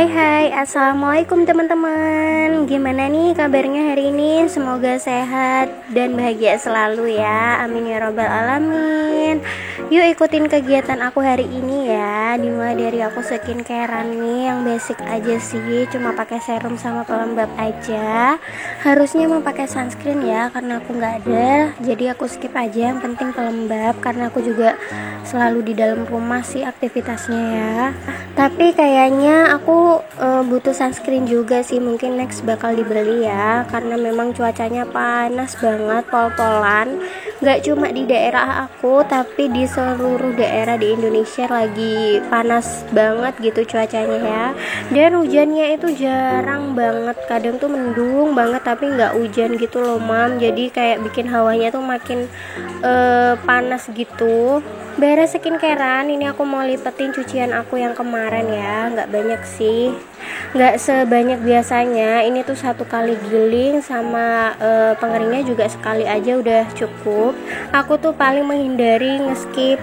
Hai, assalamualaikum teman-teman. Gimana nih kabarnya hari ini? Semoga sehat dan bahagia selalu ya. Amin ya robbal alamin. Yuk ikutin kegiatan aku hari ini ya. Dimulai dari aku skincarean nih, yang basic aja sih, cuma pakai serum sama pelembab aja. Harusnya mau pakai sunscreen ya, karena aku nggak ada. Jadi aku skip aja. Yang penting pelembab, karena aku juga selalu di dalam rumah sih aktivitasnya ya. Tapi kayaknya aku butuh sunscreen juga sih. Mungkin next bakal dibeli ya, karena memang cuacanya panas banget, pol-polan. Gak cuma di daerah aku, tapi di seluruh daerah di Indonesia lagi panas banget gitu cuacanya ya. Dan hujannya itu jarang banget, kadang tuh mendung banget tapi nggak hujan gitu loh mam. Jadi kayak bikin hawanya tuh makin panas gitu. Beres skincarean, ini aku mau lipetin cucian aku yang kemarin ya. Nggak banyak sih, nggak sebanyak biasanya. Ini tuh 1 kali giling sama pengeringnya juga sekali aja udah cukup. Aku tuh paling menghindari ngeskip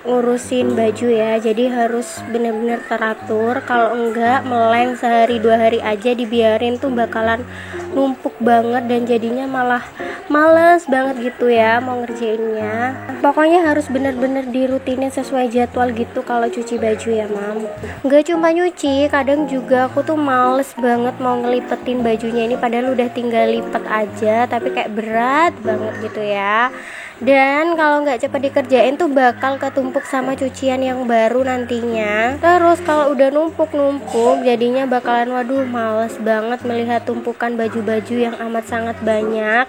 ngurusin baju ya, jadi harus bener-bener teratur. Kalau enggak meleng sehari 2 hari aja dibiarin tuh bakalan numpuk banget dan jadinya malah males banget gitu ya mau ngerjainnya. Pokoknya harus bener-bener dirutinin sesuai jadwal gitu kalau cuci baju ya mam. Nggak cuma nyuci, kadang juga aku tuh males banget mau ngelipetin bajunya ini, padahal udah tinggal lipet aja tapi kayak berat banget gitu ya. Dan kalau nggak cepat dikerjain tuh bakal ketumpuk sama cucian yang baru nantinya. Terus kalau udah numpuk-numpuk jadinya bakalan waduh males banget melihat tumpukan baju-baju yang amat sangat banyak.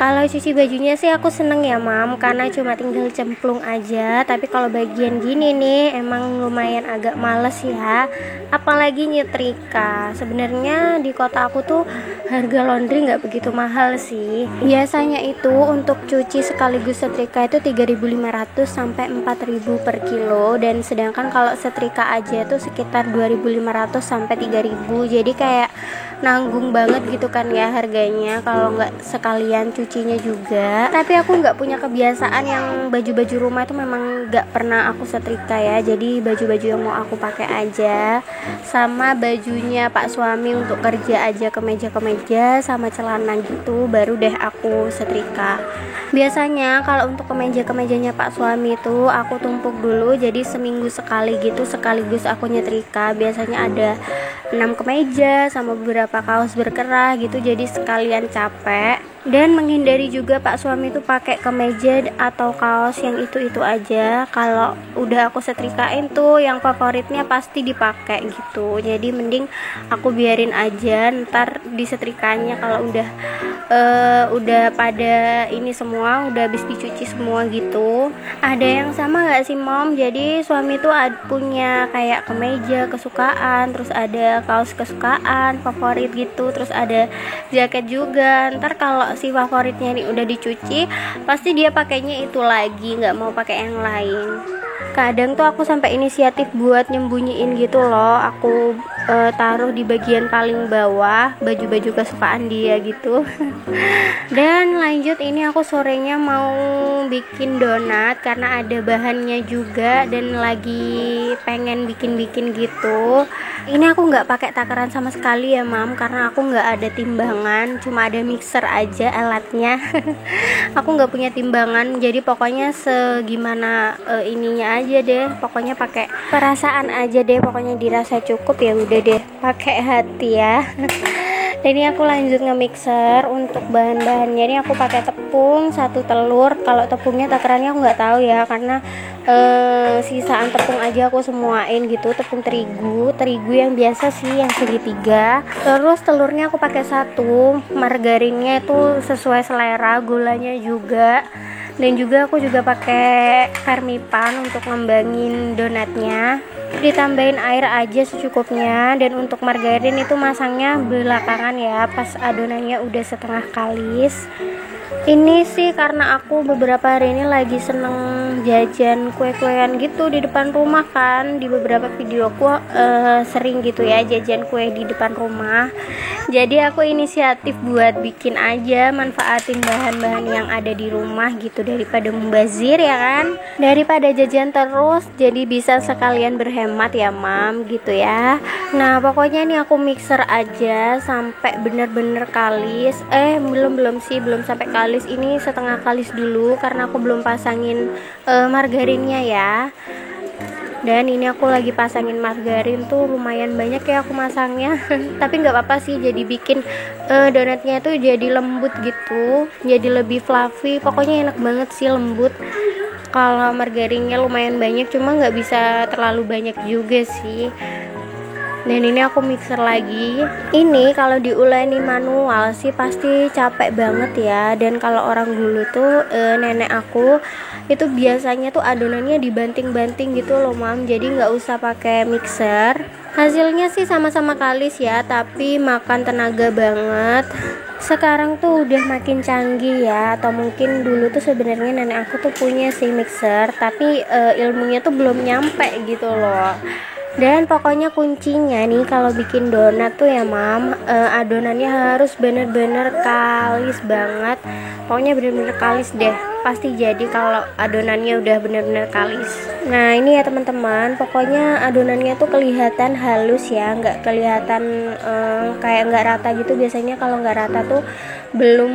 Kalau cuci bajunya sih aku seneng ya mam, karena cuma tinggal cemplung aja. Tapi kalau bagian gini nih emang lumayan agak males ya, apalagi nyetrika. Sebenarnya di kota aku tuh harga laundry nggak begitu mahal sih. Biasanya itu untuk cuci sekaligus setrika itu 3.500 sampai 4.000 per kilo, dan sedangkan kalau setrika aja tuh sekitar 2.500 sampai 3.000. Jadi kayak nanggung banget gitu kan ya harganya kalau nggak sekalian cucinya juga. Tapi aku nggak punya kebiasaan yang baju-baju rumah itu memang nggak pernah aku setrika ya. Jadi baju-baju yang mau aku pakai aja, sama bajunya pak suami untuk kerja aja, kemeja-kemeja sama celana gitu baru deh aku setrika. Biasanya kalau untuk kemeja-kemejanya pak suami itu aku tumpuk dulu, jadi seminggu sekali gitu sekaligus aku nyetrika. Biasanya ada 6 kemeja sama beberapa kaos berkerah gitu, jadi sekalian capek. Dan menghindari juga pak suami itu pakai kemeja atau kaos yang itu-itu aja. Kalau udah aku setrikain tuh yang favoritnya pasti dipakai gitu. Jadi mending aku biarin aja, ntar disetrikanya kalau udah pada ini semua, udah habis dicuci semua gitu. Ada yang sama nggak sih mom? Jadi suami tuh punya kayak kemeja kesukaan, terus ada kaos kesukaan favorit gitu, terus ada jaket juga. Ntar kalau si favoritnya ini udah dicuci, pasti dia pakainya itu lagi, nggak mau pakai yang lain. Kadang tuh aku sampai inisiatif buat nyembunyiin gitu loh. Aku taruh di bagian paling bawah baju-baju kesukaan dia gitu. Dan lanjut, ini aku sorenya mau bikin donat karena ada bahannya juga dan lagi pengen bikin-bikin gitu. Ini aku nggak pakai takaran sama sekali ya mam, karena aku nggak ada timbangan, cuma ada mixer aja alatnya. Aku nggak punya timbangan, jadi pokoknya segimana ininya aja deh, pokoknya pakai perasaan aja deh, pokoknya dirasa cukup ya udah deh, pakai hati ya. Dan ini aku lanjut nge-mixer untuk bahan-bahannya. Ini aku pakai tepung 1 telur. Kalau tepungnya takarannya aku nggak tahu ya, karena sisaan tepung aja aku semuain gitu. Tepung terigu yang biasa sih, yang segitiga. Terus telurnya aku pakai 1, margarinnya itu sesuai selera, gulanya juga. Dan juga aku juga pakai vermipan untuk ngembangin donatnya. Ditambahin air aja secukupnya. Dan untuk margarin itu masangnya belakangan ya, pas adonannya udah setengah kalis. Ini sih karena aku beberapa hari ini lagi seneng jajan kue-kuean gitu di depan rumah kan. Di beberapa videoku sering gitu ya jajan kue di depan rumah. Jadi aku inisiatif buat bikin aja, manfaatin bahan-bahan yang ada di rumah gitu, daripada mubazir ya kan. Daripada jajan terus, jadi bisa sekalian berhemat hemat ya mam gitu ya. Nah pokoknya ini aku mixer aja sampai bener-bener kalis. Belum sampai kalis, ini setengah kalis dulu karena aku belum pasangin margarinnya ya. Dan ini aku lagi pasangin margarin tuh lumayan banyak ya aku masangnya tapi nggak apa-apa sih, jadi bikin donatnya tuh jadi lembut gitu, jadi lebih fluffy. Pokoknya enak banget sih, lembut. Kalau margarinnya lumayan banyak, cuma nggak bisa terlalu banyak juga sih. Dan ini aku mixer lagi. Ini kalau diuleni manual sih pasti capek banget ya. Dan kalau orang dulu tuh nenek aku itu biasanya tuh adonannya dibanting-banting gitu loh mam, jadi nggak usah pakai mixer. Hasilnya sih sama-sama kalis ya, tapi makan tenaga banget. Sekarang tuh udah makin canggih ya, atau mungkin dulu tuh sebenarnya nenek aku tuh punya sih mixer, tapi ilmunya tuh belum nyampe gitu loh. Dan pokoknya kuncinya nih kalau bikin donat tuh ya mam, adonannya harus bener-bener kalis banget. Pokoknya bener-bener kalis deh, pasti jadi kalau adonannya udah bener-bener kalis. Nah ini ya teman-teman, pokoknya adonannya tuh kelihatan halus ya, nggak kelihatan kayak nggak rata gitu. Biasanya kalau nggak rata tuh belum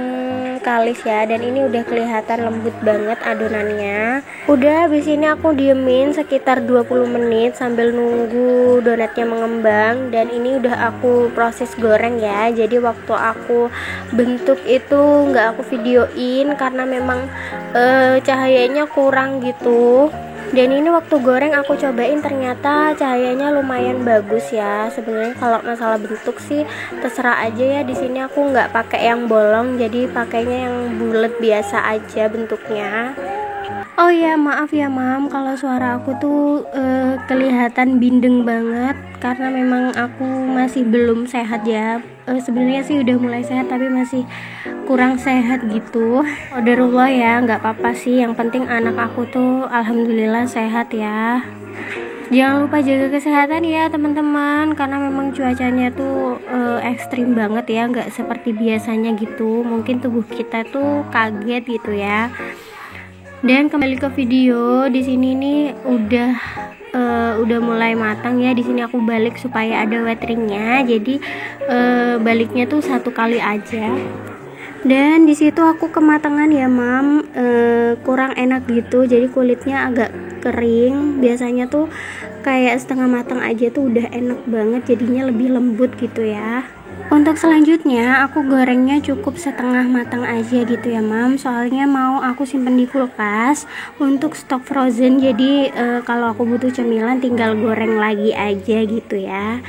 kalis ya, dan ini udah kelihatan lembut banget adonannya. Udah habis ini aku diemin sekitar 20 menit sambil nunggu donatnya mengembang. Dan ini udah aku proses goreng ya, jadi waktu aku bentuk itu nggak aku videoin karena memang cahayanya kurang gitu. Dan ini waktu goreng aku cobain, ternyata cahayanya lumayan bagus ya. Sebenarnya kalau masalah bentuk sih terserah aja ya. Di sini aku nggak pakai yang bolong, jadi pakainya yang bulat biasa aja bentuknya. Oh ya maaf ya mam kalau suara aku tuh kelihatan bindeng banget karena memang aku masih belum sehat ya. Sebenarnya sih udah mulai sehat tapi masih kurang sehat gitu. Qadarullah ya, nggak apa-apa sih, yang penting anak aku tuh alhamdulillah sehat ya. Jangan lupa jaga kesehatan ya teman-teman, karena memang cuacanya tuh ekstrim banget ya, nggak seperti biasanya gitu. Mungkin tubuh kita tuh kaget gitu ya. Dan kembali ke video, di sini nih udah mulai matang ya. Di sini aku balik supaya ada weteringnya. Jadi baliknya tuh satu kali aja. Dan di situ aku kematangan ya mam, kurang enak gitu. Jadi kulitnya agak kering. Biasanya tuh kayak setengah matang aja tuh udah enak banget. Jadinya lebih lembut gitu ya. Untuk selanjutnya aku gorengnya cukup setengah matang aja gitu ya mam, soalnya mau aku simpen di kulkas untuk stok frozen. Jadi kalau aku butuh cemilan tinggal goreng lagi aja gitu ya.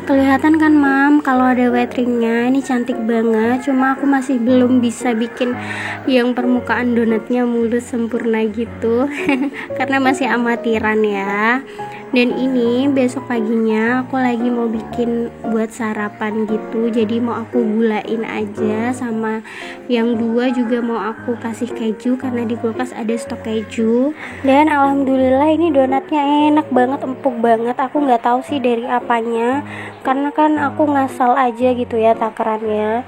Kelihatan kan mam kalau ada weteringnya, ini cantik banget. Cuma aku masih belum bisa bikin yang permukaan donatnya mulus sempurna gitu karena masih amatiran ya. Dan ini besok paginya aku lagi mau bikin buat sarapan gitu, jadi mau aku gulain aja, sama yang dua juga mau aku kasih keju karena di kulkas ada stok keju. Dan alhamdulillah ini donatnya enak banget, empuk banget. Aku nggak tahu sih dari apanya, karena kan aku ngasal aja gitu ya takarannya.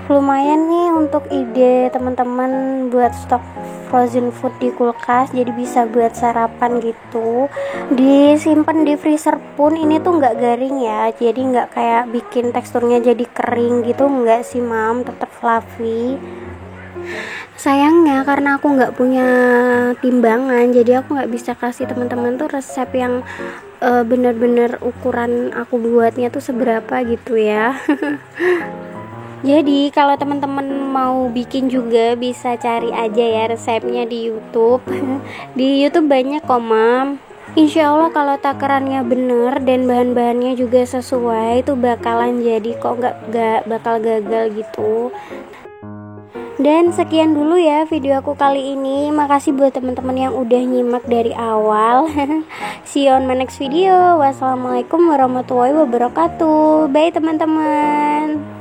Lumayan nih untuk ide teman-teman buat stok frozen food di kulkas, jadi bisa buat sarapan gitu. Disimpan di freezer pun ini tuh nggak garing ya, jadi nggak kayak bikin teksturnya jadi kering gitu, nggak sih mam, tetap fluffy. Sayangnya karena aku nggak punya timbangan, jadi aku nggak bisa kasih teman-teman tuh resep yang bener-bener ukuran aku buatnya tuh seberapa gitu ya. Jadi kalau teman-teman mau bikin juga bisa cari aja ya resepnya di YouTube. Di YouTube banyak kok mam. Insya Allah kalau takarannya bener dan bahan-bahannya juga sesuai, itu bakalan jadi kok, nggak bakal gagal gitu. Dan sekian dulu ya video aku kali ini. Makasih buat teman-teman yang udah nyimak dari awal. See you on my next video. Wassalamualaikum warahmatullahi wabarakatuh. Bye teman-teman.